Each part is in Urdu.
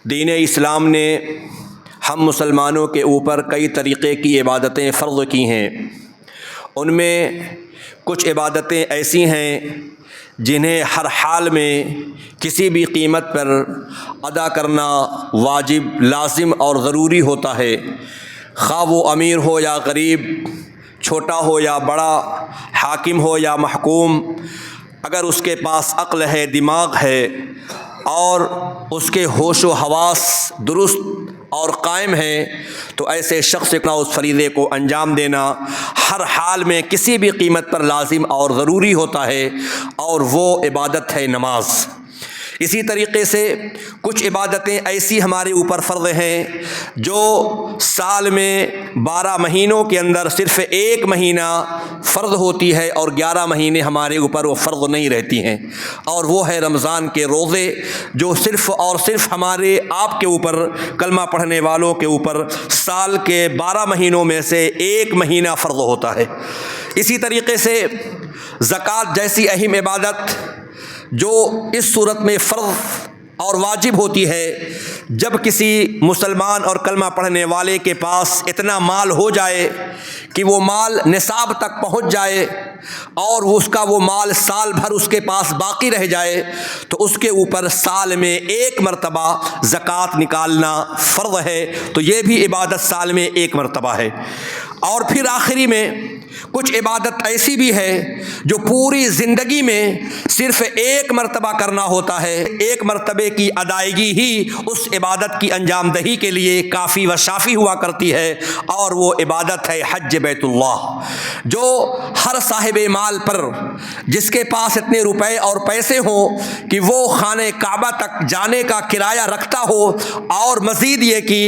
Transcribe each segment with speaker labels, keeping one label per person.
Speaker 1: دین اسلام نے ہم مسلمانوں کے اوپر کئی طریقے کی عبادتیں فرض کی ہیں۔ ان میں کچھ عبادتیں ایسی ہیں جنہیں ہر حال میں کسی بھی قیمت پر ادا کرنا واجب، لازم اور ضروری ہوتا ہے، خواہ وہ امیر ہو یا غریب، چھوٹا ہو یا بڑا، حاکم ہو یا محکوم۔ اگر اس کے پاس عقل ہے، دماغ ہے اور اس کے ہوش و حواس درست اور قائم ہیں تو ایسے شخص کو اس فریضے کو انجام دینا ہر حال میں کسی بھی قیمت پر لازم اور ضروری ہوتا ہے، اور وہ عبادت ہے نماز۔ اسی طریقے سے کچھ عبادتیں ایسی ہمارے اوپر فرض ہیں جو سال میں 12 مہینوں کے اندر صرف ایک مہینہ فرض ہوتی ہے اور 11 مہینے ہمارے اوپر وہ فرض نہیں رہتی ہیں، اور وہ ہے رمضان کے روزے، جو صرف اور صرف ہمارے آپ کے اوپر، کلمہ پڑھنے والوں کے اوپر سال کے 12 مہینوں میں سے ایک مہینہ فرض ہوتا ہے۔ اسی طریقے سے زکوٰۃ جیسی اہم عبادت جو اس صورت میں فرض اور واجب ہوتی ہے جب کسی مسلمان اور کلمہ پڑھنے والے کے پاس اتنا مال ہو جائے کہ وہ مال نصاب تک پہنچ جائے اور اس کا وہ مال سال بھر اس کے پاس باقی رہ جائے تو اس کے اوپر سال میں ایک مرتبہ زکوٰۃ نکالنا فرض ہے۔ تو یہ بھی عبادت سال میں ایک مرتبہ ہے۔ اور پھر آخری میں کچھ عبادت ایسی بھی ہے جو پوری زندگی میں صرف ایک مرتبہ کرنا ہوتا ہے، ایک مرتبے کی ادائیگی ہی اس عبادت کی انجام دہی کے لیے کافی و شافی ہوا کرتی ہے، اور وہ عبادت ہے حج بیت اللہ، جو ہر صاحب مال پر جس کے پاس اتنے روپے اور پیسے ہوں کہ وہ خانہ کعبہ تک جانے کا کرایہ رکھتا ہو، اور مزید یہ کہ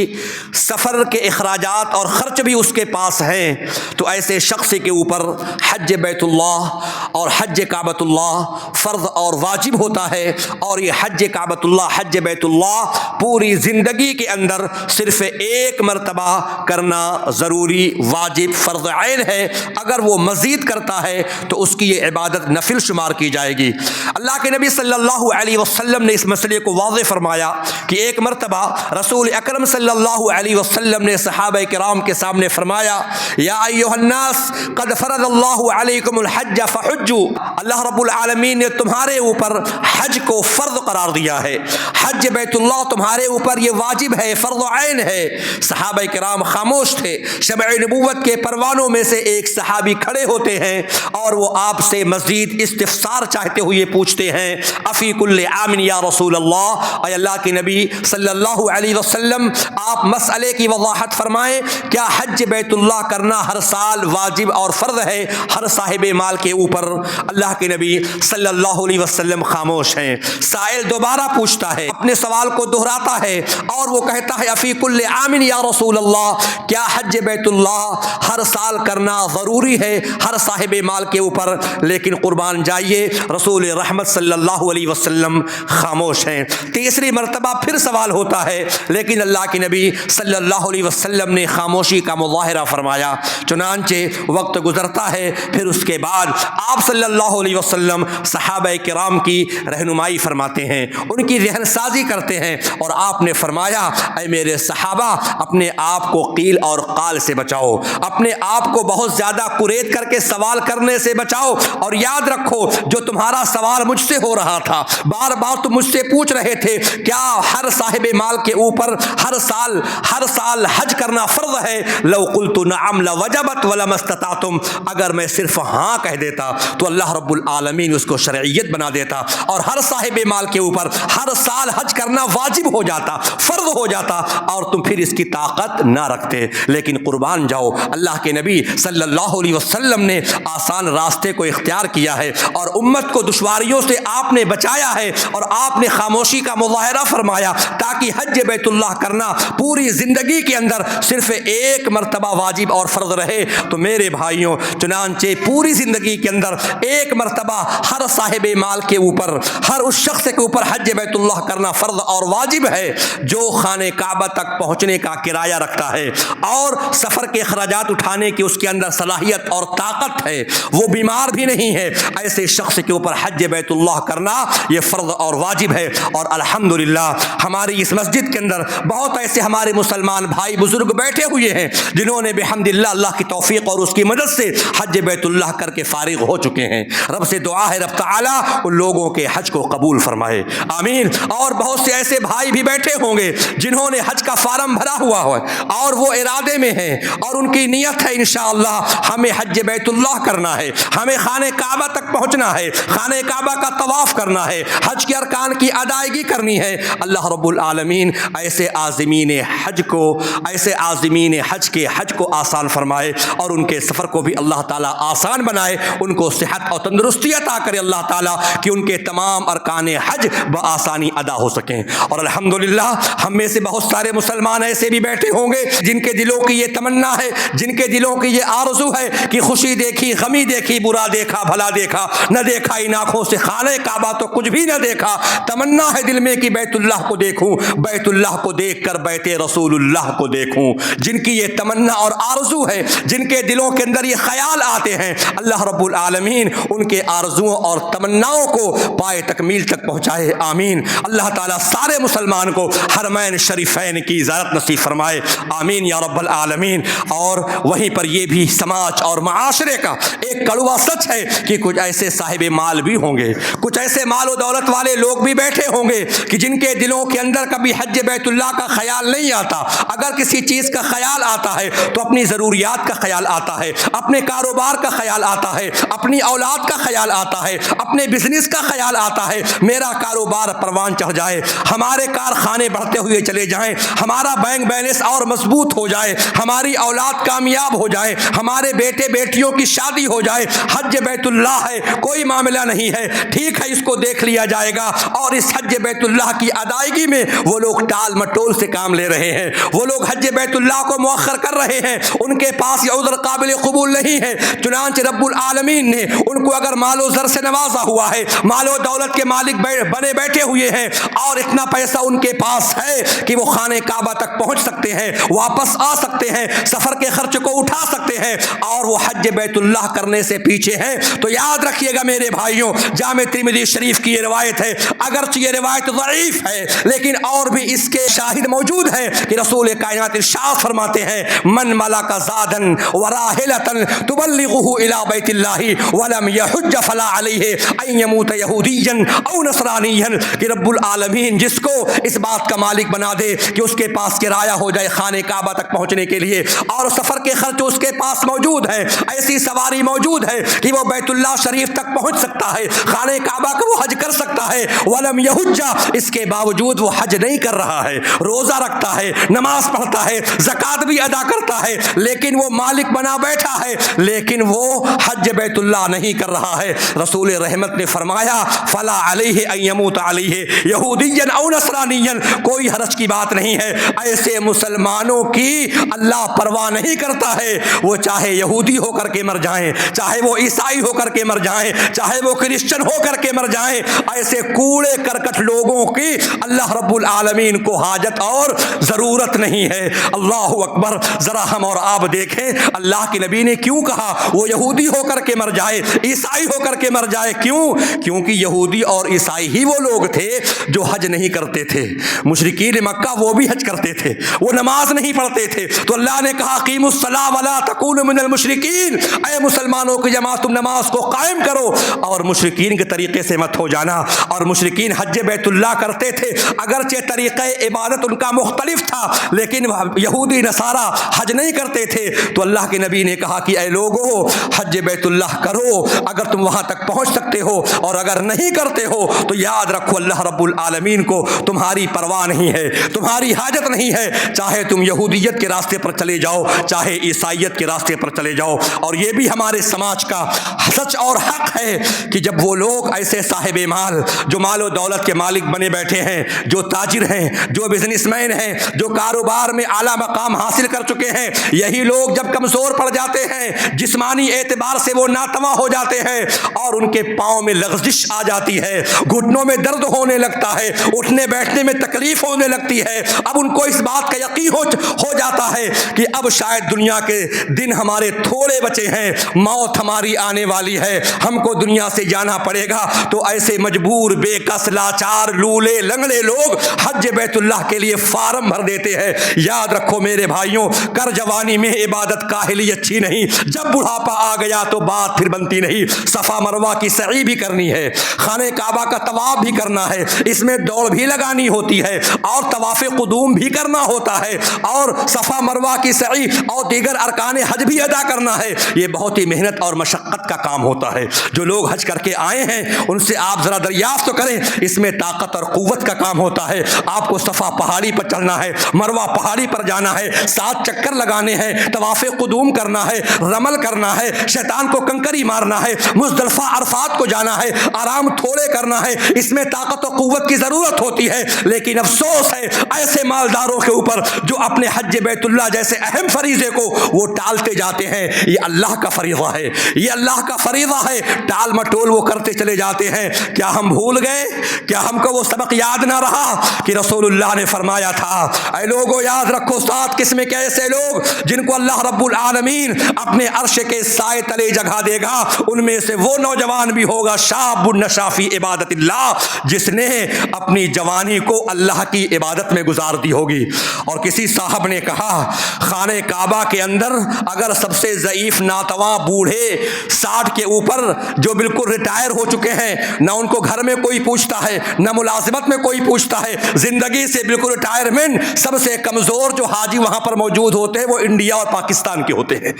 Speaker 1: سفر کے اخراجات اور خرچ بھی اس کے پاس ہیں، تو ایسے شخص کے اوپر حج بیت اللہ اور حج کعبۃ اللہ فرض اور واجب ہوتا ہے۔ اور یہ حج کعبۃ اللہ، حج بیت اللہ پوری زندگی کے اندر صرف ایک مرتبہ کرنا ضروری، واجب، فرض عین ہے۔ اگر وہ مزید کرتا ہے تو اس کی یہ عبادت نفل شمار کی جائے گی۔ اللہ کے نبی صلی اللہ علیہ وسلم نے اس مسئلے کو واضح فرمایا کہ ایک مرتبہ رسول اکرم صلی اللہ علیہ وسلم نے صحابہ کرام کے سامنے فرمایا، یا ایھا الناس قد فرض اللہ علیکم الحج فحجوا، اللہ رب العالمین نے تمہارے اوپر حج کو فرض قرار دیا ہے، حج بیت اللہ تمہارے اوپر یہ واجب ہے، فرض عین ہے۔ صحابہ کرام خاموش تھے۔ شمع نبوت کے پروانوں میں سے ایک صحابی کھڑے ہوتے ہیں اور وہ آپ سے مزید استفسار چاہتے ہوئے پوچھتے ہیں، افی کل عام یا رسول اللہ، اے اللہ کے نبی صلی اللہ علیہ وسلم آپ مسئلے کی وضاحت فرمائیں، کیا حج بیت اللہ کرنا ہر سال واجب اور فرض ہے ہر صاحب مال کے اوپر؟ اللہ کے نبی صلی اللہ علیہ وسلم خاموش ہیں۔ سائل دوبارہ پوچھتا ہے، اپنے سوال کو دہراتا ہے اور وہ کہتا ہے، افی کل عام یا رسول اللہ، کیا حج بیت اللہ ہر سال کرنا ضروری ہے ہر صاحب مال کے اوپر؟ لیکن قربان جائیے رسول رحمت صلی اللہ علیہ وسلم خاموش ہیں۔ تیسری مرتبہ پھر سوال ہوتا ہے، لیکن اللہ کے نبی صلی اللہ علیہ وسلم نے خاموشی کا مظاہرہ فرمایا۔ چنانچہ وقت گزرتا ہے، پھر اس کے بعد آپ صلی اللہ علیہ وسلم صحابہ کرام کی رہنمائی فرماتے ہیں، ان کی ذہن سازی کرتے ہیں، اور آپ نے فرمایا، اے میرے صحابہ اپنے آپ کو قیل اور قال سے بچاؤ، اپنے آپ کو بہت زیادہ قریت کر کے سوال کرنے سے بچاؤ، اور یاد رکھو جو تمہارا سوال مجھ سے ہو رہا تھا، بار بار تم مجھ سے پوچھ رہے تھے کیا ہر صاحب مال کے اوپر ہر سال حج کرنا فرض ہے، لو قلت نعم لوجبت ولما استطعتم، اگر میں صرف ہاں کہہ دیتا تو اللہ رب العالمین اس کو شرعیت بنا دیتا اور ہر صاحب مال کے اوپر ہر سال حج کرنا واجب ہو جاتا، فرض ہو جاتا، اور تم پھر اس کی طاقت نہ رکھتے۔ لیکن قربان جاؤ، اللہ کے نبی صلی اللہ علیہ وسلم نے آسان راستے کو اختیار کیا ہے اور امت کو دشواریوں سے آپ نے بچایا ہے، اور آپ نے خاموشی کا مظاہرہ فرمایا تاکہ حج بیت اللہ کرنا پوری زندگی کے اندر صرف ایک مرتبہ واجب اور فرض رہے۔ تو میرے بھائیوں، چنانچہ پوری زندگی کے اندر ایک مرتبہ ہر صاحب مال کے اوپر، ہر اس شخص کے اوپر حج بیت اللہ کرنا فرض اور واجب واجب ہے جو خانہ کعبہ تک پہنچنے کا کرایہ رکھتا ہے اور سفر کے اخراجات اٹھانے کی اس کے اندر صلاحیت اور طاقت ہے، وہ بیمار بھی نہیں ہے، ایسے شخص کے اوپر حج بیت اللہ کرنا یہ فرض اور واجب ہے۔ اور الحمدللہ ہماری اس مسجد کے اندر بہت ایسے ہمارے مسلمان بھائی بزرگ بیٹھے ہوئے ہیں جنہوں نے بحمدللہ اللہ کی توفیق اور اس کی مدد سے حج بیت اللہ کر کے فارغ ہو چکے ہیں۔ رب سے دعا ہے رب تعالیٰ ان لوگوں کے حج کو قبول فرمائے، آمین۔ اور بہت سے ایسے بھائی بھی بیٹھے ہوں گے جنہوں نے حج کا فارم بھرا ہوا ہے اور وہ ارادے میں ہیں اور ان کی نیت ہے انشاءاللہ ہمیں حج بیت اللہ کرنا ہے، ہمیں خانہ کعبہ تک پہنچنا ہے، خانہ کعبہ کا طواف کرنا ہے، حج کے ارکان کی ادائیگی کرنی ہے۔ اللہ رب العالمین ایسے عازمین حج کو، ایسے عازمین حج کو آسان فرمائے اور ان کے سفر کو بھی اللہ تعالیٰ آسان بنائے، ان کو صحت اور تندرستی عطا کرے اللہ تعالیٰ کہ ان کے تمام ارکان حج بآسانی ادا ہو سکیں۔ اور الحمدللہ ہم میں سے بہت سارے مسلمان ایسے بھی بیٹھے ہوں گے جن کے دلوں کی یہ تمنا ہے، جن کے دلوں کی یہ آرزو ہے کہ خوشی دیکھی، غمی دیکھی، برا دیکھا، بھلا دیکھا، نہ دیکھا ان آنکھوں سے خانہ کعبہ تو کچھ بھی نہ دیکھا، تمنا ہے دل میں کہ بیت اللہ کو دیکھوں، بیت اللہ کو دیکھ کر بیت رسول اللہ کو دیکھوں۔ جن کی یہ تمنا اور آرزو ہے، جن کے دلوں کے اندر یہ خیال آتے ہیں، اللہ رب العالمین ان کے آرزوؤں اور تمناؤں کو پائے تکمیل تک پہنچائے، آمین۔ اللہ تعالیٰ سارے مسلمان کو حرمین شریفین کی زیارت نصیب فرمائے، آمین یا رب العالمین۔ اور وہیں پر یہ بھی سماج اور معاشرے کا ایک کڑوا سچ ہے کہ کچھ ایسے صاحب مال بھی ہوں گے، کچھ ایسے مال و دولت والے لوگ بھی بیٹھے ہوں گے کہ جن کے دلوں کے اندر کبھی حج بیت اللہ کا خیال نہیں آتا۔ اگر کسی چیز کا خیال آتا ہے تو اپنی ضروریات کا خیال آتا ہے، اپنے کاروبار کا خیال آتا ہے، اپنی اولاد کا خیال آتا ہے، اپنے بزنس کا خیال آتا ہے، میرا کاروبار پروان چڑھ جائے، ہمارے کارخانے بڑھتے ہوئے چلے جائیں، ہمارا بینک بیلنس اور مضبوط ہو جائے، ہماری اولاد کامیاب ہو جائے، ہمارے بیٹے بیٹیوں کی شادی ہو جائے۔ حج بیت اللہ ہے، کوئی معاملہ نہیں ہے، ٹھیک ہے اس کو دیکھ لیا جائے گا۔ اور اس حج بیت اللہ کی ادائیگی میں وہ لوگ ٹال مٹول سے کام لے رہے ہیں، وہ لوگ حج بیت اللہ کو مؤخر کر رہے ہیں، ان کے پاس یہ عذر قابل قبول نہیں ہے۔ چنانچہ رب العالمین نے ان کو اگر مال و زر سے نوازا ہوا ہے، مال و دولت کے مالک بنے بیٹھے ہوئے ہیں اور اتنا پیسہ ان کے پاس ہے کہ وہ خانہ کعبہ تک پہنچ سکتے ہیں، واپس آ سکتے ہیں، سفر کے خرچ کو اٹھا سکتے ہیں اور وہ حج بیت اللہ کرنے سے پیچھے ہیں، تو یاد رکھیے گا میرے بھائیوں، جامع ترمذی شریف کی یہ روایت ہے، اگرچہ یہ روایت ضعیف ہے لیکن اور بھی اس کے شاہد موجود ہیں کہ رسول کائنات ارشاد فرماتے ہیں من ملک زادن وراحلۃ تبلغه الى بیت اللہ ولم یحج فلا علیہ ان یموت یہودیا او نصرانیا، کہ رب العالمین جس کو اس بات کا مالک بنا دے کہ اس کے پاس کرایہ ہو جائے خانہ کعبہ تک پہنچنے کے لیے اور سفر کے خرچ اس کے پاس موجود ہے، ایسی سواری موجود ہے کہ وہ بیت اللہ شریف تک پہنچ سکتا ہے، خانہ کعبہ کا وہ حج کر سکتا ہے، ولم یحج، اس کے باوجود وہ حج نہیں کر رہا ہے، روزہ رکھتا ہے، نماز پڑھتا ہے، زکوٰۃ بھی ادا کرتا ہے، لیکن وہ مالک بنا بیٹھا ہے لیکن وہ حج بیت اللہ نہیں کر رہا ہے، رسول رحمت نے فرمایا فلا علیہ ان یموت علیہ یہودیا او نصرانیا، کوئی حرج کی بات نہیں ہے، ایسے مسلمانوں کی اللہ پرواہ نہیں کرتا ہے، وہ چاہے یہودی ہو کر کے مر جائیں، چاہے وہ عیسائی ہو کر کے مر جائیں، چاہے وہ کرسچن ہو کر کے مر جائیں، ایسے کوڑے کرکٹ لوگوں کی اللہ رب العالمین کو حاجت اور ضرورت نہیں ہے۔ اللہ اکبر، ذرا ہم اور آپ دیکھیں اللہ کے نبی نے کیوں کہا وہ یہودی ہو کر کے مر جائے، عیسائی ہو کر کے مر جائے، کیوں؟ کیونکہ یہودی اور عیسائی ہی وہ لوگ تھے جو حج نہیں کرتے تھے، مشرکین مکہ وہ بھی حج کرتے تھے، وہ نماز نہیں پڑھتے تھے، تو اللہ نے کہا قیموا الصلاۃ ولا تکونوا من المشرکین، اے مسلمانوں کی جماعت تم نماز کو قائم کرو اور مشرکین کے طریقے سے مت ہو جانا۔ اور مشرکین حج بیت اللہ کرتے تھے، اگرچہ طریقہ عبادت ان کا مختلف تھا لیکن یہودی نصارہ حج نہیں کرتے تھے، تو اللہ کے نبی نے کہا کہ اے لوگو حج بیت اللہ کرو اگر تم وہاں تک پہنچ سکتے ہو، اور اگر نہیں کرتے ہو تو یاد رکھو اللہ رب العالمین کو تمہاری پرواہ نہیں ہے، تمہاری حاجت نہیں ہے، چاہے تم یہودیت کے راستے پر چلے جاؤ چاہے عیسائیت کے راستے پر چلے جاؤ۔ اور یہ بھی ہمارے سماج کا سچ اور حق ہے کہ جب وہ لوگ ایسے صاحب مال جو مال و دولت کے مالک بنے بیٹھے ہیں، جو تاجر ہیں، جو بزنس مین ہیں، جو کاروبار میں اعلیٰ مقام حاصل کر چکے ہیں، یہی لوگ جب کمزور پڑ جاتے ہیں، جسمانی اعتبار سے وہ ناتواں ہو جاتے ہیں اور ان کے پاؤں میں لغزش آ جاتی ہے، گھٹنوں میں درد ہونے لگتا ہے، اٹھنے بیٹھنے بیٹھنے میں تکلیف ہونے لگتی ہے، اب ان کو اس بات کا یقین ہو جاتا ہے کہ اب شاید دنیا کے دن ہمارے تھوڑے بچے ہیں، موت ہماری آنے والی ہے، ہم کو دنیا سے جانا پڑے گا، تو ایسے مجبور، بے کس، لاچار، لولے لنگڑے لوگ حج بیت اللہ کے لیے فارم بھر دیتے ہیں۔ یاد رکھو میرے بھائیوں، کر جوانی میں عبادت کاہلی اچھی نہیں، جب بڑھاپا آ گیا تو بات پھر بنتی نہیں۔ صفا مروہ کی سعی بھی کرنی ہے، خانہ کعبہ کا طواف بھی کرنا ہے، اس میں دوڑ بھی لگانی ہوتی ہے، اور طواف قدوم بھی کرنا ہوتا ہے، اور صفا مروہ کی سعی اور دیگر ارکان حج بھی ادا کرنا ہے۔ یہ بہت ہی محنت اور مشقت کا کام ہوتا ہے۔ جو لوگ حج کر کے آئے ہیں ان سے آپ ذرا دریافت تو کریں، اس میں طاقت اور قوت کا کام ہوتا ہے۔ آپ کو صفا پہاڑی پر چڑھنا ہے، مروہ پہاڑی پر جانا ہے، 7 چکر لگانے ہیں، طواف قدوم کرنا ہے، رمل کرنا ہے، شیطان کو کنکری مارنا ہے، مزدلفہ عرفات کو جانا ہے، آرام تھوڑے کرنا ہے، اس میں طاقت و قوت کی ضرورت ہوتی ہے۔ لیکن افسوس ہے ایسے مالداروں کے اوپر جو اپنے حج بیت اللہ جیسے اہم فریضے کو وہ ٹالتے جاتے ہیں۔ یہ اللہ کا فریضہ ہے، یہ اللہ کا فریضہ ہے، ٹال مٹول وہ کرتے چلے جاتے ہیں۔ کیا ہم بھول گئے؟ کیا ہم کو وہ سبق یاد نہ رہا کہ رسول اللہ نے فرمایا تھا، اے لوگو یاد رکھو 7 قسم کے ایسے لوگ جن کو اللہ رب العالمین اپنے عرش کے سائے تلے جگہ دے گا، ان میں سے وہ نوجوان بھی ہوگا شاب نشا فی عبادت اللہ، جس نے اپنی جوانی کو اللہ کی عبادت میں گزار دی ہوگی۔ اور کسی صاحب نے کہا خانہ کعبہ کے اندر اگر سب سے ضعیف ناتواں بوڑھے 60 کے اوپر جو بالکل ریٹائر ہو چکے ہیں، نہ ان کو گھر میں کوئی پوچھتا ہے، نہ ملازمت میں کوئی پوچھتا ہے، زندگی سے بالکل ریٹائرمنٹ، سب سے کمزور جو حاجی وہاں پر موجود ہوتے ہیں وہ انڈیا اور پاکستان کے ہوتے ہیں،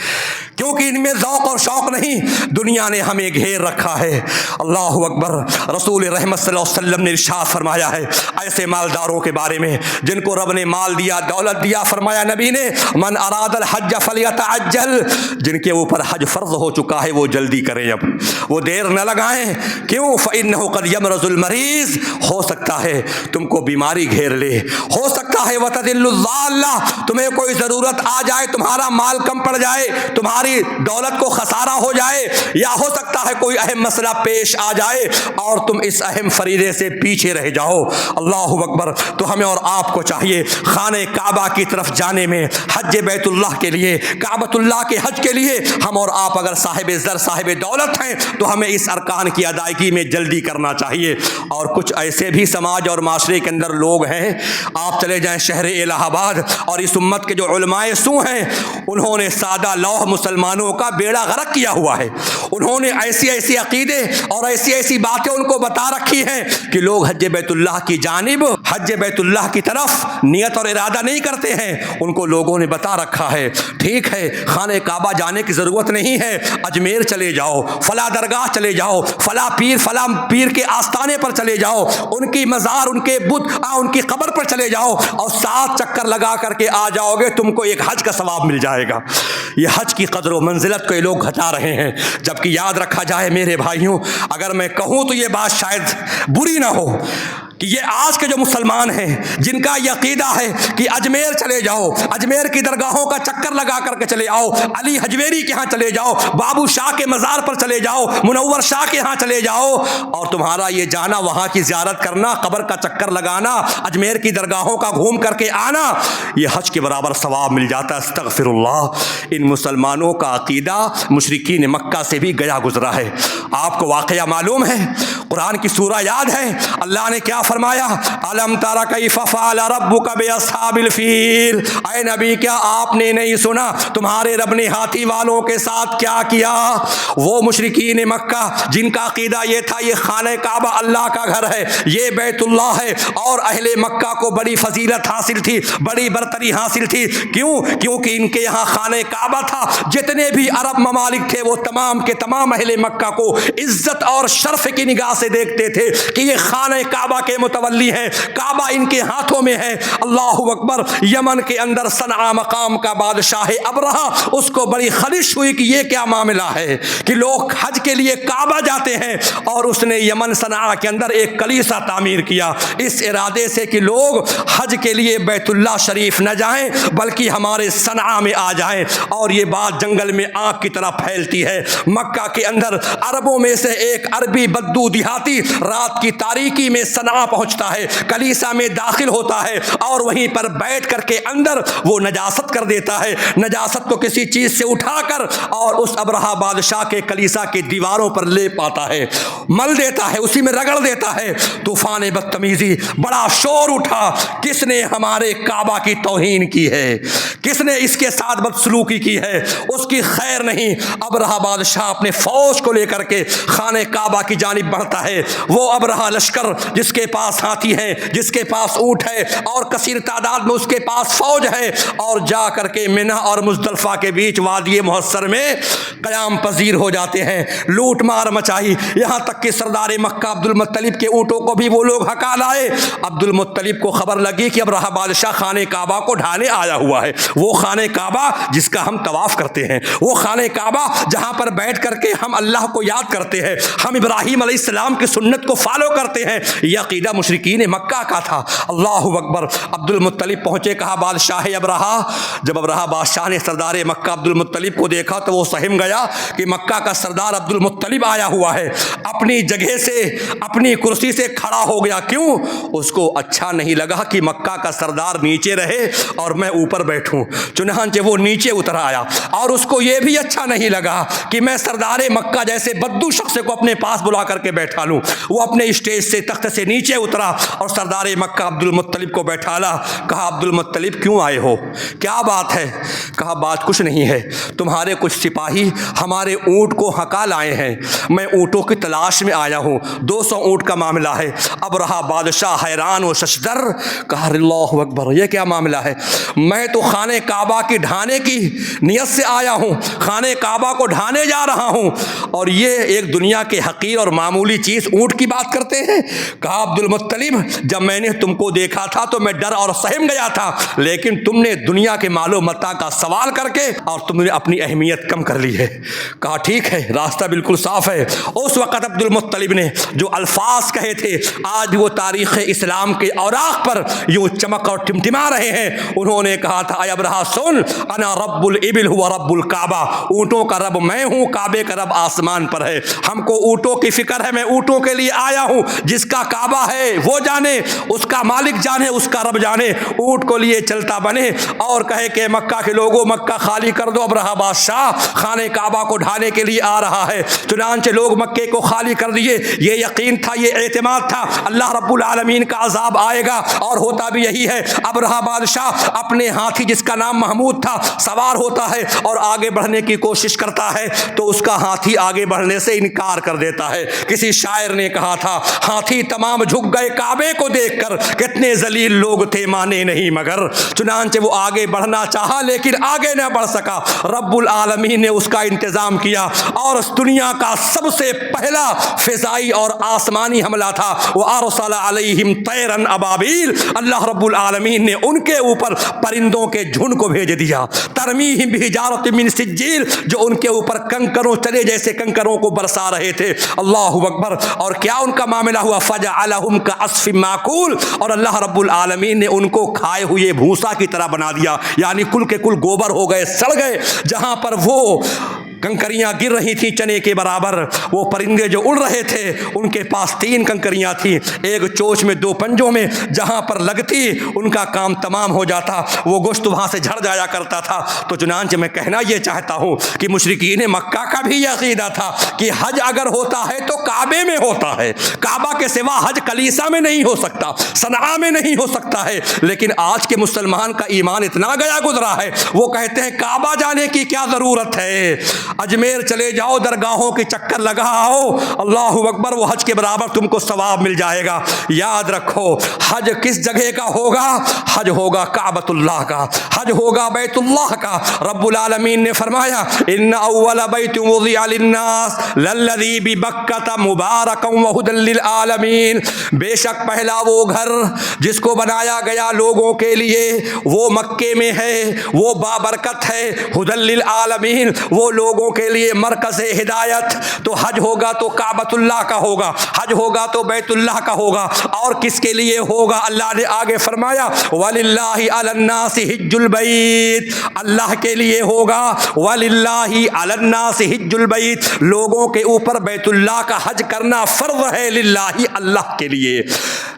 Speaker 1: کیونکہ ان میں ذوق اور شوق نہیں۔ دنیا نے ہمیں گھیر رکھا ہے۔ اللہ اکبر۔ رسول رحمت صلی اللہ علیہ وسلم نے ارشاد فرمایا ہے ایسے مالداروں کے بارے میں جن کو رب نے مال دیا، دولت دیا، فرمایا نبی نے من اراد الحج فلیتعجل، جن کے اوپر حج فرض ہو چکا ہے وہ جلدی کریں، اب وہ دیر نہ لگائیں۔ کیوں؟ فإنه قد يمرض المریض، ہو سکتا ہے تم کو بیماری گھیر لے، ہو سکتا ہے وتذل الضالہ، تمہیں کوئی ضرورت آ جائے، تمہارا مال کم پڑ جائے، تمہاری دولت کو خسارہ ہو جائے، یا ہو سکتا ہے کوئی اہم مسئلہ پیش آ جائے اور تم اس اہم فریضے سے پیچھے رہ جاؤ۔ اللہ اکبر۔ تو ہمیں اور آپ کو چاہیے خانہ کعبہ کی طرف جانے میں، حج بیت اللہ کے لیے، کعبۃ اللہ کے حج کے لیے ہم اور آپ اگر صاحب زر صاحب دولت ہیں تو ہمیں اس ارکان کی ادائیگی میں جلدی کرنا چاہیے۔ اور کچھ ایسے بھی سماج اور معاشرے کے اندر لوگ ہیں، آپ چلے جائیں شہر الہ آباد اور اس امت کے جو علماء سو ہیں، انہوں نے سادہ لوح مسلمانوں کا بیڑا غرق کیا ہوا ہے۔ انہوں نے ایسی ایسی عقیدے اور ایسی ایسی باتیں ان کو بتا رکھی ہیں کہ لوگ حج بیت اللہ کی جانب، حج بیت اللہ کی طرف نیت اور ارادہ نہیں کرتے ہیں، ان کو لوگوں نے بتا رکھا ہے ٹھیک ہے خانہ کعبہ جانے کی ضرورت نہیں ہے، اجمیر چلے جاؤ، فلاں درگاہ چلے جاؤ، فلاں پیر کے آستانے پر چلے جاؤ، ان کی مزار، ان کے بت، ان کی قبر پر چلے جاؤ اور 7 چکر لگا کر کے آ جاؤ گے، تم کو ایک حج کا ثواب مل جائے گا۔ یہ حج کی قدر و منزلت کو یہ لوگ گھٹا رہے ہیں، جبکہ یاد رکھا جائے میرے بھائیوں، اگر میں کہوں تو یہ بات شاید بری نہ ہو کہ یہ آج کے جو مسلمان ہیں جن کا یہ عقیدہ ہے کہ اجمیر چلے جاؤ، اجمیر کی درگاہوں کا چکر لگا کر کے چلے آؤ، علی حجویری کے ہاں چلے جاؤ، بابو شاہ کے مزار پر چلے جاؤ، منور شاہ کے ہاں چلے جاؤ، اور تمہارا یہ جانا وہاں کی زیارت کرنا، قبر کا چکر لگانا، اجمیر کی درگاہوں کا گھوم کر کے آنا، یہ حج کے برابر ثواب مل جاتا ہے۔ استغفر اللہ۔ ان مسلمانوں کا عقیدہ مشرکین مکہ سے بھی گیا گزرا ہے۔ آپ کو واقعہ معلوم ہے، قرآن کی سورہ یاد ہے، اللہ نے کیا فرمایا؟ الم تر کیف فعل ربک باصحاب الفیل، اے نبی کیا آپ نے نہیں سنا تمہارے رب نے ہاتھی والوں کے ساتھ کیا کیا؟ وہ مشرکین مکہ جن کا عقیدہ یہ تھا یہ خانہ کعبہ اللہ کا گھر ہے، یہ بیت اللہ ہے، اور اہل مکہ کو بڑی فضیلت حاصل تھی، بڑی برتری حاصل تھی۔ کیوں؟ کیونکہ ان کے یہاں خانہ کعبہ تھا، جتنے بھی عرب ممالک تھے وہ تمام کے تمام اہل مکہ کو عزت اور شرف کی نگاہ سے دیکھتے تھے کہ یہ خانہ کعبہ کے متولی ہیں، کعبہ ان کے ہاتھوں میں ہے۔ اللہ اکبر۔ یمن کے اندر صنعاء مقام کا بادشاہ ابرہہ، اس کو بڑی خلش ہوئی کہ یہ کیا معاملہ ہے کہ لوگ حج کے لیے کعبہ جاتے ہیں، اور اس نے یمن صنعاء کے اندر ایک کلیسا تعمیر کیا اس ارادے سے کہ لوگ حج کے لیے بیت اللہ شریف نہ جائیں بلکہ ہمارے صنعاء میں آ جائیں، اور یہ بات جنگل میں آگ کی طرح پھیلتی ہے۔ مکہ کے اندر عربوں میں سے ایک عربی بدو دیہاتی رات کی تاریکی میں صنعاء پہنچتا ہے، کلیسا میں داخل ہوتا ہے اور وہیں پر بیٹھ کر کے اندر وہ نجاست کر دیتا ہے، نجاست کو کسی چیز سے اٹھا کر اور اس ابرہہ بادشاہ کے کلیسا کی دیواروں پر لے پاتا ہے، مل دیتا ہے، اسی میں رگڑ دیتا ہے۔ طوفان بدتمیزی، بڑا شور اٹھا، کس نے ہمارے کعبہ کی توہین کی ہے، کس نے اس کے ساتھ بدسلوکی کی ہے، اس کی خیر نہیں۔ ابرہہ بادشاہ اپنے فوج کو لے کر کے خانہ کعبہ کی جانب بڑھتا ہے۔ وہ ابرہہ لشکر جس کے پاس ہاتھی ہیں، جس کے پاس اونٹ ہے اور کثیر تعداد میں اس کے پاس فوج ہے، اور جا کر کے منہ اور مزدلفہ کے بیچ وادی محصر میں قیام پذیر ہو جاتے ہیں۔ لوٹ مار مچائی، یہاں تک کہ سردار مکہ عبد المطلب کے اونٹوں کو بھی وہ لوگ ہکا لائے۔ عبد المطلب کو خبر لگی کہ ابرہہ بادشاہ خانہ کعبہ کو ڈھانے آیا ہوا ہے، وہ خانہ کعبہ جس کا ہم طواف کرتے ہیں، وہ خانہ کعبہ جہاں پر بیٹھ کر کے ہم اللہ کو یاد کرتے ہیں، ہم ابراہیم علیہ السلام کی سنت کو فالو کرتے ہیں، یہ عقیدہ مشرکین مکہ کا تھا۔ اللہ اکبر۔ عبد المطلب پہنچے، کہا بادشاہ ابرہہ۔ جب ابرہہ بادشاہ نے سردار مکہ عبد المطلب کو دیکھا تو وہ سہم گیا کہ مکہ کا سردار عبد المطلب آیا ہوا ہے، اپنی جگہ سے اپنی کرسی سے کھڑا ہو گیا۔ کیوں؟ اس کو اچھا نہیں لگا کہ مکہ کا سردار نیچے رہے اور میں اوپر بیٹھوں، چنانچہ وہ نیچے اتر آیا، اور اس کو یہ بھی اچھا نہیں لگا کہ میں سردار مکہ جیسے بدو شخص کو اپنے پاس بلا کر کے بیٹھا لوں۔ وہ اپنے اسٹیج سے تخت سے نیچے اترا اور سردار مکہ عبد المطلب کو بیٹھا لا۔ کہا عبد المطلب کیوں آئے ہو، کیا بات ہے؟ کہا بات کچھ نہیں ہے، تمہارے کچھ سپاہی ہمارے اونٹ کو ہکا لائے ہیں، میں اونٹوں کی تلاش میں آیا ہوں، 200 اونٹ کا معاملہ ہے۔ ابرہہ بادشاہ حیران و ششدر، کہا اللہ اکبر، یہ کیا معاملہ ہے؟ میں تو خانہ کعبہ کی ڈھانے کی نیت سے آیا ہوں، خانہ کعبہ کو ڈھانے جا رہا ہوں، اور یہ ایک دنیا کے حقیر اور معمولی چیز اونٹ کی بات کرتے ہیں۔ کہا عبد المطلب جب میں نے تم کو دیکھا تھا تو میں ڈر اور سہم گیا تھا، لیکن تم نے دنیا کے مال و متاع کا سوال کر کے اور تم نے اپنی اہمیت کم کر لی ہے۔ کہا ٹھیک ہے، راستہ بالکل صاف ہے۔ اس وقت عبد المطلب نے جو الفاظ کہے تھے آج بھی وہ تاریخ اسلام کے اوراق پر یوں چمک اور ٹمٹما رہے ہیں۔ انہوں نے کہا تھا اے ابرہہ سن، انا رب الابل ہوا رب الکعبہ، اونٹوں کا رب میں ہوں، کعبے کا رب آسمان پر ہے، ہم کو اونٹوں کی فکر ہے، میں اونٹوں کے لیے آیا ہوں، جس کا کعبہ ہے وہ جانے، اس کا مالک جانے، اس کا رب جانے، اونٹ کو لیے چلتا بنے اور کہے کہ مکہ کے لوگوں مکہ خالی کر دو، ابرہہ بادشاہ خانہ کعبہ کو ڈھانے کے لیے آ رہا ہے۔ چنانچہ لوگ مکے کو خالی کر دیے۔ یہ یقین تھا، یہ اعتماد تھا اللہ رب العالمین کا عذاب آئے گا، اور ہوتا بھی یہی ہے۔ ابرہہ بادشاہ اپنے ہاتھی جس کا نام محمود تھا سوار ہوتا ہے اور آگے بڑھنے کی کوشش کرتا ہے تو اس کا ہاتھی آگے بڑھنے سے انکار کر دیتا ہے۔ کسی شاعر نے کہا تھا ہاتھی تمام جھک گئے کعبے کو دیکھ کر، کتنے ذلیل لوگ تھے مانے نہیں مگر۔ چنانچہ وہ آگے بڑھنا چاہا لیکن آگے نہ بڑھ سکا۔ رب العالمین نے اس کا انتظام کیا، اور اس دنیا کا سب سے پہلا فضائی اور آسمانی حملہ تھا وہ ارسل علیہم طیرا ابابیل، اللہ رب العالمین نے ان کے اوپر پرندوں کے جھنڈ کو بھیج دیا، ترمیہم بحجارۃ من سجیل، جو ان کے اوپر کنکروں چلے جیسے کنکروں کو برسا رہے تھے۔ اللہ اکبر۔ اور کیا ان کا معاملہ ہوا؟ فجعلہم کعصف ماکول، اور اللہ رب العالمین نے ان کو کھائے ہوئے بھوسا کی طرح بنا دیا، یعنی کل کے کل گوبر ہو گئے، سڑ گئے۔ جہاں پر وہ کنکریاں گر رہی تھیں چنے کے برابر، وہ پرندے جو اڑ رہے تھے ان کے پاس 3 کنکریاں تھیں، ایک چوچ میں 2 پنجوں میں، جہاں پر لگتی ان کا کام تمام ہو جاتا، وہ گوشت وہاں سے جھڑ جایا کرتا تھا۔ تو چنانچہ میں کہنا یہ چاہتا ہوں کہ مشرکین مکہ کا بھی یہ عقیدہ تھا کہ حج اگر ہوتا ہے تو کعبے میں ہوتا ہے، کعبہ کے سوا حج کلیسا میں نہیں ہو سکتا، صنعاء میں نہیں ہو سکتا ہے۔ لیکن آج کے مسلمان کا ایمان اتنا گیا گزرا ہے، وہ کہتے ہیں کعبہ جانے کی کیا ضرورت ہے، اجمیر چلے جاؤ، درگاہوں کے چکر لگا آؤ، اللہ اکبر، وہ حج کے برابر تم کو ثواب مل جائے گا۔ یاد رکھو حج کس جگہ کا ہوگا؟ حج ہوگا کعبۃ اللہ کا، حج ہوگا بیت اللہ کا۔ رب العالمین نے فرمایا ان اول بیت وضع للناس للذی ببکۃ مبارکا وہدی للعالمین، بے شک پہلا وہ گھر جس کو بنایا گیا لوگوں کے لیے وہ مکے میں ہے، وہ بابرکت ہے، ہدی للعالمین، وہ لوگوں کے لیے مرکز ہدایت۔ تو حج ہوگا تو کعبۃ اللہ کا ہوگا، حج ہوگا تو بیت اللہ کا ہوگا، اور کس کے لیے ہوگا؟ اللہ نے آگے فرمایا وَلِلَّهِ عَلَى النَّاسِ حِجُّ الْبَيْتِ، اللہ کے لیے ہوگا، وَلِلَّهِ عَلَى النَّاسِ حِجُّ الْبَيْتِ، لوگوں کے اوپر بیت اللہ کا حج کرنا فرض ہے، للہ اللہ کے لیے۔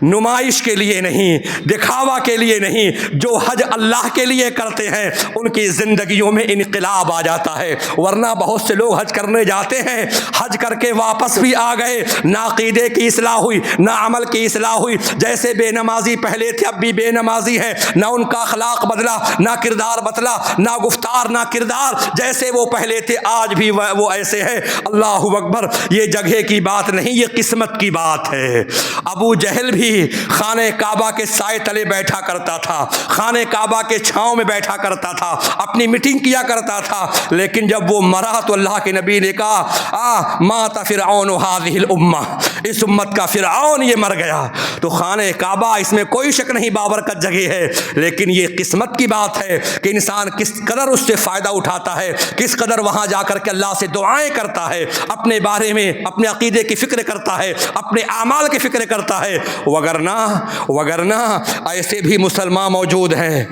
Speaker 1: نمائش کے لیے نہیں، دکھاوا کے لیے نہیں، جو حج اللہ کے لیے کرتے ہیں ان کی زندگیوں میں انقلاب آ جاتا ہے۔ ورنہ بہت سے لوگ حج کرنے جاتے ہیں، حج کر کے واپس بھی آ گئے، نہ عقیدے کی اصلاح ہوئی نہ عمل کی اصلاح ہوئی، جیسے بے نمازی پہلے تھے اب بھی بے نمازی ہے، نہ ان کا اخلاق بدلا، نہ کردار بدلا، نہ گفتار نہ کردار، جیسے وہ پہلے تھے آج بھی وہ ایسے ہیں۔ اللہ اکبر، یہ جگہ کی بات نہیں، یہ قسمت کی بات ہے۔ ابو جہل بھی خانہ کعبہ کے سائے تلے بیٹھا کرتا تھا، خانہ کعبہ کے چھاؤں میں بیٹھا کرتا تھا، اپنی میٹنگ کیا کرتا تھا، لیکن جب وہ مرا تو اللہ کے نبی نے کہا مات فرعون هذه الامہ، اس امت کا فرعون یہ مر گیا۔ تو خانہ کعبہ اس میں کوئی شک نہیں بابرکت جگہ ہے، لیکن یہ قسمت کی بات ہے کہ انسان کس قدر اس سے فائدہ اٹھاتا ہے، کس قدر وہاں جا کر کے اللہ سے دعائیں کرتا ہے، اپنے بارے میں اپنے عقیدے کی فکر کرتا ہے، اپنے اعمال کی فکر کرتا ہے۔ وگرنہ ایسے بھی مسلمان موجود ہیں۔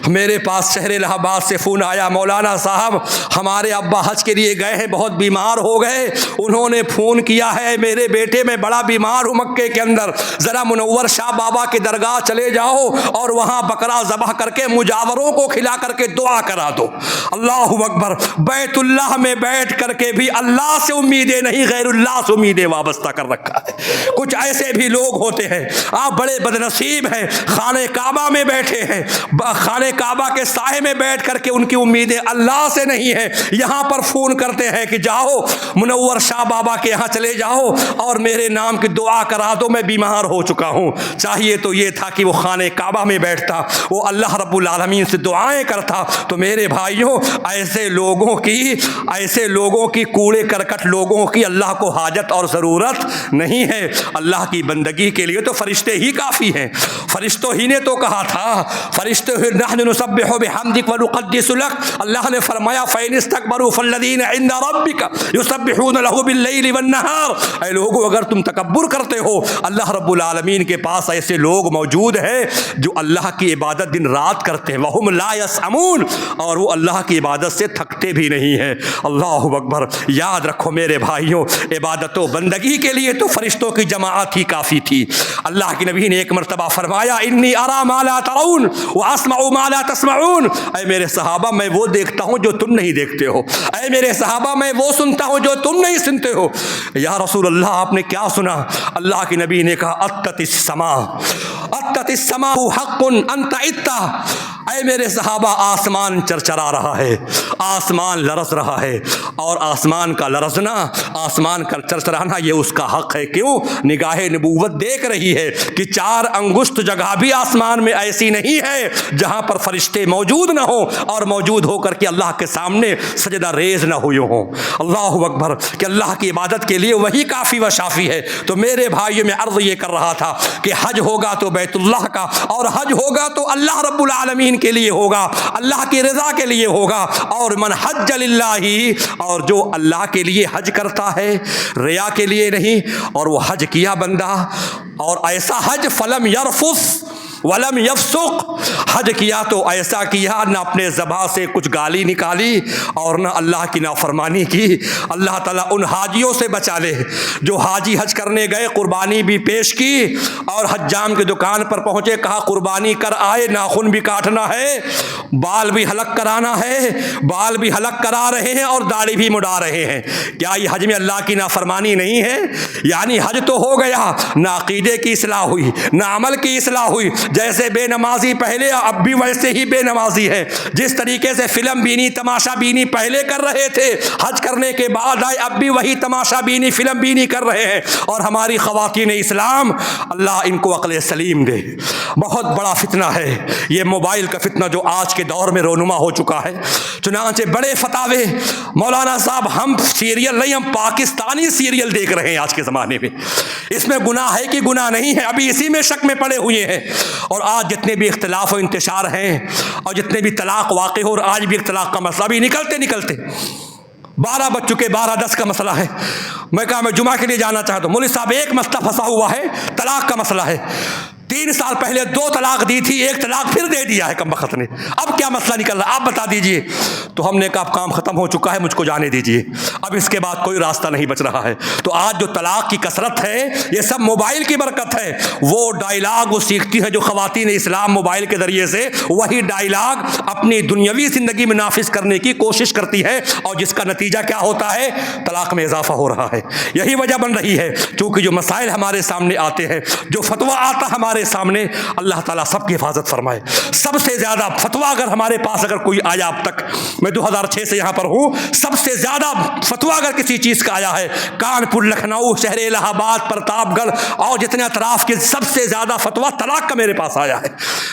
Speaker 1: میرے پاس شہر الہ آباد سے فون آیا، مولانا صاحب ہمارے ابا حج کے لیے گئے ہیں، بہت بیمار ہو گئے، انہوں نے فون کیا ہے میرے بیٹے میں بڑا بیمار ہوں مکے کے اندر، ذرا منور شاہ بابا کی درگاہ چلے جاؤ اور وہاں بکرا ذبح کر کے مجاوروں کو کھلا کر کے دعا کرا دو۔ اللہ اکبر، بیت اللہ میں بیٹھ کر کے بھی اللہ سے امیدیں نہیں، غیر اللہ سے امیدیں وابستہ کر رکھا ہے۔ کچھ ایسے بھی لوگ ہوتے ہیں، آپ بڑے بدنصیب ہیں، خانہ کعبہ میں بیٹھے ہیں، خانہ کعبہ کے سائے میں بیٹھ کر کے ان کی امیدیں اللہ سے نہیں ہیں، یہاں پر فون کرتے ہیں کہ جاؤ منور شاہ بابا کے یہاں چلے جاؤ اور میرے نام کی دعا کرا دو، میں بیمار ہو چکا ہوں۔ چاہیے تو یہ تھا کہ وہ خانہ کعبہ میں بیٹھتا، وہ اللہ رب العالمین سے دعائیں کرتا۔ تو میرے بھائیوں، ایسے لوگوں کی کوڑے کرکٹ لوگوں کی اللہ کو حاجت اور ضرورت نہیں ہے۔ اللہ کی بندگی کے لیے تو فرشتے ہی کافی ہیں۔ فرشتوں ہی نے تو کہا تھا، فرشتے نحن نسبح بحمدک ونقدس لک، اللہ نے فرمایا فإن استكبروا فالذین عند ربک یسبحون له باللیل والنہار۔ اے لوگو، اگر تم تکبر کرتے ہو، اللہ رب العالمین کے پاس ایسے لوگ موجود ہیں جو اللہ کی عبادت دن رات کرتے ہیں، وہم لا یسأمون، اور وہ اللہ کی عبادت سے تھکتے بھی نہیں ہیں۔ اللہ اکبر، یاد رکھو میرے بھائیوں، عبادت و بندگی کے لیے تو فرشتوں کی جماعت ہی کافی تھی۔ اللہ کے نبی نے ایک مرتبہ فرمایا انی ارا ما لا ترون واسمع ما لا تسمعون، اے میرے صحابہ میں وہ دیکھتا ہوں جو تم نہیں دیکھتے ہو، اے میرے صحابہ میں وہ سنتا ہوں جو تم نہیں سنتے ہو۔ یا رسول اللہ آپ نے کیا سنا؟ اللہ کے نبی نے کہا اتت السماء حق انت اتا، اے میرے صحابہ آسمان چرچرا رہا ہے، آسمان لرز رہا ہے، اور آسمان کا لرزنا، آسمان کا چرچرانا یہ اس کا حق ہے۔ کیوں؟ نگاہ نبوت دیکھ رہی ہے کہ 4 انگشت جگہ بھی آسمان میں ایسی نہیں ہے جہاں پر فرشتے موجود نہ ہوں اور موجود ہو کر کے اللہ کے سامنے سجدہ ریز نہ ہوئے ہوں۔ اللہ اکبر، کہ اللہ کی عبادت کے لیے وہی کافی و شافی ہے۔ تو میرے بھائیوں، میں عرض یہ کر رہا تھا کہ حج ہوگا تو بیت اللہ کا، اور حج ہوگا تو اللہ رب العالمین کے لیے ہوگا، اللہ کی رضا کے لیے ہوگا۔ اور من حج للہ، اور جو اللہ کے لیے حج کرتا ہے، ریا کے لیے نہیں، اور وہ حج کیا بندہ، اور ایسا حج فلم یرفث ولم یفسق، حج کیا تو ایسا کیا، نہ اپنے زبان سے کچھ گالی نکالی اور نہ اللہ کی نافرمانی کی۔ اللہ تعالیٰ ان حاجیوں سے بچا لے جو حاجی حج کرنے گئے، قربانی بھی پیش کی، اور حجام کی دکان پر پہنچے، کہا قربانی کر آئے، ناخن بھی کاٹنا ہے، بال بھی حلق کرانا ہے، بال بھی حلق کرا رہے ہیں اور داڑھی بھی مڈا رہے ہیں۔ کیا یہ حج میں اللہ کی نافرمانی نہیں ہے؟ یعنی حج تو ہو گیا، نہ عقیدے کی اصلاح ہوئی، نہ عمل کی اصلاح ہوئی، جیسے بے نمازی پہلے اب بھی ویسے ہی بے نمازی ہے، جس طریقے سے فلم بینی تماشا بینی پہلے کر رہے تھے، حج کرنے کے بعد آئے اب بھی وہی تماشا بینی فلم بینی کر رہے ہیں۔ اور ہماری خواتین اسلام، اللہ ان کو عقل سلیم دے۔ بہت بڑا فتنہ ہے یہ موبائل کا فتنہ جو آج کے دور میں رونما ہو چکا ہے۔ چنانچہ بڑے فتاوے، مولانا صاحب ہم سیریل نہیں، ہم پاکستانی سیریل دیکھ رہے ہیں آج کے زمانے میں، اس میں گناہ ہے کہ گناہ نہیں ہے، ابھی اسی میں شک میں پڑے ہوئے ہیں۔ اور آج جتنے بھی اختلاف و انتشار ہیں اور جتنے بھی طلاق واقع ہو، اور آج بھی ایک طلاق کا مسئلہ بھی نکلتے 12 بج چکے، 12:10 کا مسئلہ ہے۔ میں کہا میں جمعہ کے لیے جانا چاہتا ہوں، مولوی صاحب ایک مسئلہ پھنسا ہوا ہے، طلاق کا مسئلہ ہے۔ 3 سال پہلے 2 طلاق دی تھی، 1 طلاق پھر دے دیا ہے کم بخت نے، اب کیا مسئلہ نکل رہا ہے آپ بتا دیجئے۔ تو ہم نے کہا اب کام ختم ہو چکا ہے، مجھ کو جانے دیجئے، اب اس کے بعد کوئی راستہ نہیں بچ رہا ہے۔ تو آج جو طلاق کی کثرت ہے یہ سب موبائل کی برکت ہے۔ وہ ڈائلاگ وہ سیکھتی ہے جو خواتین اسلام موبائل کے ذریعے سے وہی ڈائلاگ اپنی دنیاوی زندگی میں نافذ کرنے کی کوشش کرتی ہے، اور جس کا نتیجہ کیا ہوتا ہے؟ طلاق میں اضافہ ہو رہا ہے۔ یہی وجہ بن رہی ہے کیونکہ جو مسائل ہمارے سامنے آتے ہیں، جو فتویٰ آتا ہمارے سامنے، اللہ تعالیٰ سب کی حفاظت فرمائے۔ سب سے زیادہ فتویٰ اگر ہمارے پاس اگر کوئی آیا اب تک، میں 2006 سے یہاں پر ہوں، سب سے زیادہ فتویٰ اگر کسی چیز کا آیا ہے کانپور، لکھنؤ، شہر الہ آباد، پرتاپ گڑھ اور جتنے اطراف کے، سب سے زیادہ فتویٰ طلاق کا میرے پاس آیا ہے۔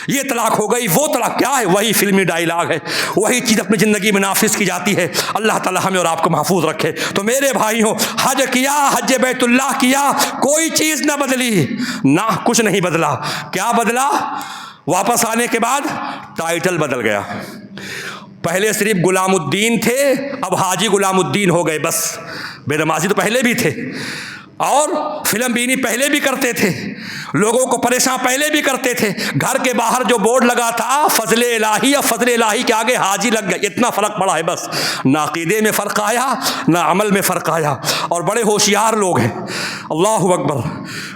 Speaker 1: یہ طلاق ہو گئی، وہ طلاق کیا ہے؟ وہی فلمی ڈائلاگ ہے، وہی چیز اپنی زندگی میں نافذ کی جاتی ہے۔ اللہ تعالیٰ ہمیں اور آپ کو محفوظ رکھے۔ تو میرے بھائیوں، حج کیا، حج بیت اللہ کیا، کوئی چیز نہ بدلی، نہ کچھ نہیں بدلا۔ کیا بدلا؟ واپس آنے کے بعد ٹائٹل بدل گیا۔ پہلے صرف غلام الدین تھے، اب حاجی غلام الدین ہو گئے بس۔ بے نمازی تو پہلے بھی تھے، اور فلم بینی پہلے بھی کرتے تھے، لوگوں کو پریشان پہلے بھی کرتے تھے۔ گھر کے باہر جو بورڈ لگا تھا فضل الہی، اور فضل الہی کے آگے حاجی لگ گئے، اتنا فرق پڑا ہے بس۔ نہ عقیدے میں فرق آیا، نہ عمل میں فرق آیا، اور بڑے ہوشیار لوگ ہیں۔ اللہ اکبر۔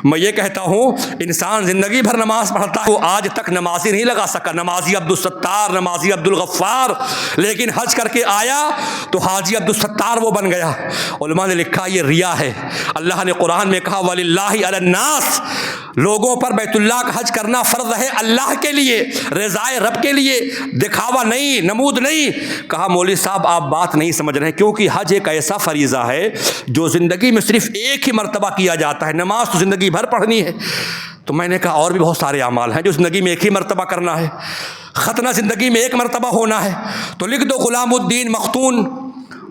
Speaker 1: میں یہ کہتا ہوں انسان زندگی بھر نماز پڑھتا ہے، وہ آج تک نمازی نہیں لگا سکا، نمازی عبدالستار، نمازی عبدالغفار، لیکن حج کر کے آیا تو حاجی عبدالستار وہ بن گیا۔ علماء نے لکھا یہ ریا ہے۔ اللہ نے قرآن میں کہا وَلِلَّهِ عَلَى النَّاسِ، لوگوں پر بیت اللہ کا حج کرنا فرض ہے اللہ کے لیے، رضائے رب کے لیے، دکھاوا نہیں، نمود نہیں۔ کہا مولوی صاحب آپ بات نہیں سمجھ رہے، کیونکہ حج ایک ایسا فریضہ ہے جو زندگی میں صرف ایک ہی مرتبہ کیا جاتا ہے، نماز تو زندگی بھر پڑھنی ہے۔ تو میں نے کہا اور بھی بہت سارے اعمال ہیں جو زندگی میں ایک ہی مرتبہ کرنا ہے، ختنہ زندگی میں ایک مرتبہ ہونا ہے، تو لکھ دو غلام الدین مختون،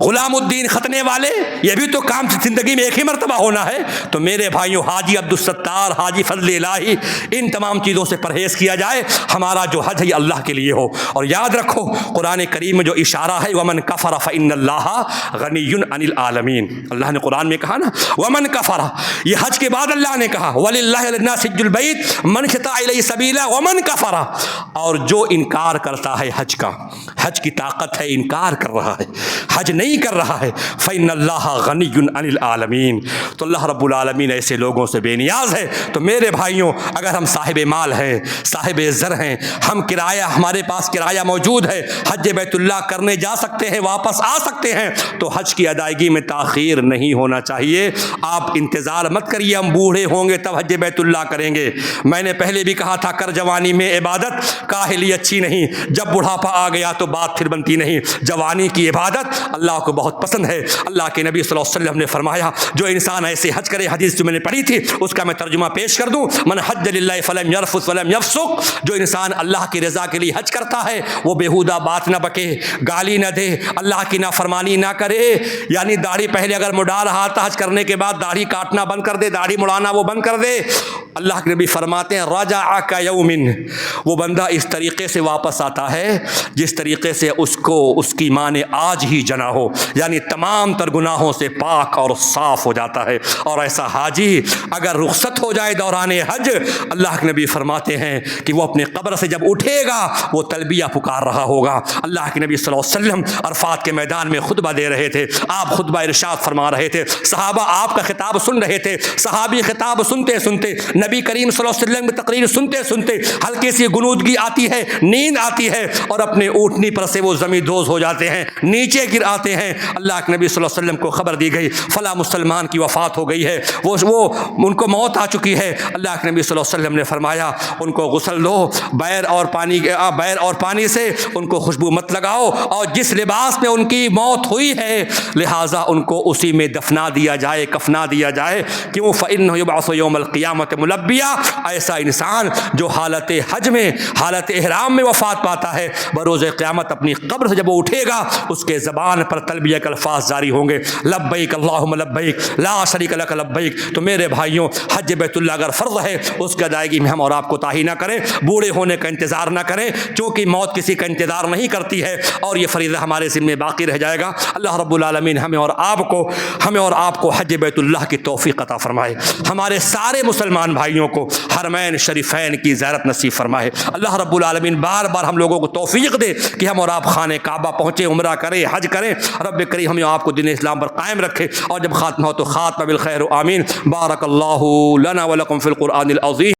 Speaker 1: غلام الدین ختنے والے، یہ بھی تو کام زندگی میں ایک ہی مرتبہ ہونا ہے۔ تو میرے بھائیوں، حاجی عبدالستار، حاجی فضل الہی، ان تمام چیزوں سے پرہیز کیا جائے، ہمارا جو حج ہے یہ اللہ کے لیے ہو۔ اور یاد رکھو قرآن کریم میں جو اشارہ ہے وَمَن كَفَرَ فَإِنَّ اللَّهَ غَنِيٌّ عَنِ الْعَالَمِينَ، اللہ نے قرآن میں کہا نا وَمَن كَفَرَ، یہ حج کے بعد اللہ نے کہا وَلِلَّهِ عَلَى النَّاسِ حِجُّ الْبَيْتِ مَنِ اسْتَطَاعَ إِلَيْهِ سَبِيلًا وَمَن كَفَرَ، اور جو انکار کرتا ہے حج کا، حج کی طاقت ہے، انکار کر رہا ہے، حج نہیں کر رہا ہے، فَإِنَّ اللَّهَ غَنِيٌّ عَنِ الْعَالَمِينَ، تو اللہ رب العالمین ایسے لوگوں سے بے نیاز ہے۔ تو میرے بھائیوں، اگر ہم صاحب مال ہیں، صاحب زر ہیں، ہم کرایہ، ہمارے پاس کرایہ موجود ہے، حج بیت اللہ کرنے جا سکتے ہیں، واپس آ سکتے ہیں، تو حج کی ادائیگی میں تاخیر نہیں ہونا چاہیے۔ آپ انتظار مت کریے ہم بوڑھے ہوں گے تب حج بیت اللہ کریں گے۔ میں نے پہلے بھی کہا تھا کر جوانی میں عبادت، کاہلی اچھی نہیں، جب بڑھاپا آ گیا تو بات پھر بنتی نہیں۔ جوانی کی عبادت اللہ کو بہت پسند ہے۔ اللہ کے نبی صلی اللہ علیہ وسلم نے فرمایا جو انسان ایسے حج کرے، حدیث جو میں نے پڑھی تھی اس کا میں ترجمہ پیش کر دوں، من حج للہ فلم یرفث ولم یفسق، جو انسان اللہ کی رضا کے لیے حج کرتا ہے وہ بےہودہ بات نہ بکے، گالی نہ دے، اللہ کی نافرمانی نہ کرے، یعنی داڑھی پہلے اگر مڑا رہا تھا حج کرنے کے بعد داڑھی کاٹنا بند کر دے، داڑھی مڑانا وہ بند کر دے۔ اللہ کے نبی فرماتے ہیں رجع کیوم، وہ بندہ اس طریقے سے واپس آتا ہے جس طریقے سے اس کو اس کی ماں نے آج ہی جنا ہو، یعنی تمام تر گناہوں سے پاک اور صاف ہو جاتا ہے۔ اور ایسا حاجی اگر رخصت ہو جائے دوران حج، اللہ کے نبی فرماتے ہیں کہ وہ اپنے قبر سے جب اٹھے گا وہ تلبیہ پکار رہا ہوگا۔ اللہ کے نبی صلی اللہ علیہ وسلم عرفات کے میدان میں خطبہ دے رہے تھے، آپ خطبہ ارشاد فرما رہے تھے، صحابہ آپ کا خطاب سن رہے تھے، صحابی خطاب سنتے سنتے، نبی کریم صلی اللہ علیہ وسلم کی تقریر سنتے سنتے ہلکی سی غنودگی آتی ہے، نیند آتی ہے، اور اپنے اونٹنی پر سے وہ زمین دوز ہو جاتے ہیں، نیچے گر آتے ہیں۔ اللہ کے نبی صلی اللہ علیہ وسلم کو خبر دی گئی فلاں مسلمان کی وفات ہو گئی ہے، وہ ان کو موت آ چکی ہے۔ اللہ کے نبی صلی اللہ علیہ وسلم نے فرمایا ان کو غسل دو، بیر اور پانی سے ان کو خوشبو مت لگاؤ، اور جس لباس میں ان کی موت ہوئی ہے لہٰذا ان کو اسی میں دفنا دیا جائے، کفنا دیا جائے۔ کیوں؟ فَإِنَّهُ يُبْعَثُ يَوْمَ الْقِيَامَةِ مُلَبِّيًا، ایسا انسان جو حالت حج میں، حالت احرام میں وفات پاتا ہے، بروز قیامت اپنی قبر سے جب وہ اٹھے گا اس کے زبان پر تلبیہ کے الفاظ جاری ہوں گے، لبیک اللہم لبیک لا شریک لک لبیک۔ تو میرے بھائیوں، حج بیت اللہ اگر فرض ہے اس کی ادائیگی میں ہم اور آپ کوتاہی نہ کریں، بوڑھے ہونے کا انتظار نہ کریں، چونکہ موت کسی کا انتظار نہیں کرتی ہے، اور یہ فریضہ ہمارے ذمہ باقی رہ جائے گا۔ اللہ رب العالمین ہمیں اور آپ کو حج بیت اللہ کی توفیق عطا فرمائے۔ ہمارے سارے مسلمان بھائی بھائیوں کو حرمین شریفین کی زیارت نصیب فرمائے۔ اللہ رب العالمین بار بار ہم لوگوں کو توفیق دے کہ ہم اور آپ خانہ کعبہ پہنچیں، عمرہ کریں، حج کریں۔ رب کریم ہمیں آپ کو دین اسلام پر قائم رکھے، اور جب خاتمہ ہو تو خاتمہ بالخیر، آمین۔ بارک اللہ لنا ولکم فی القرآن العظیم۔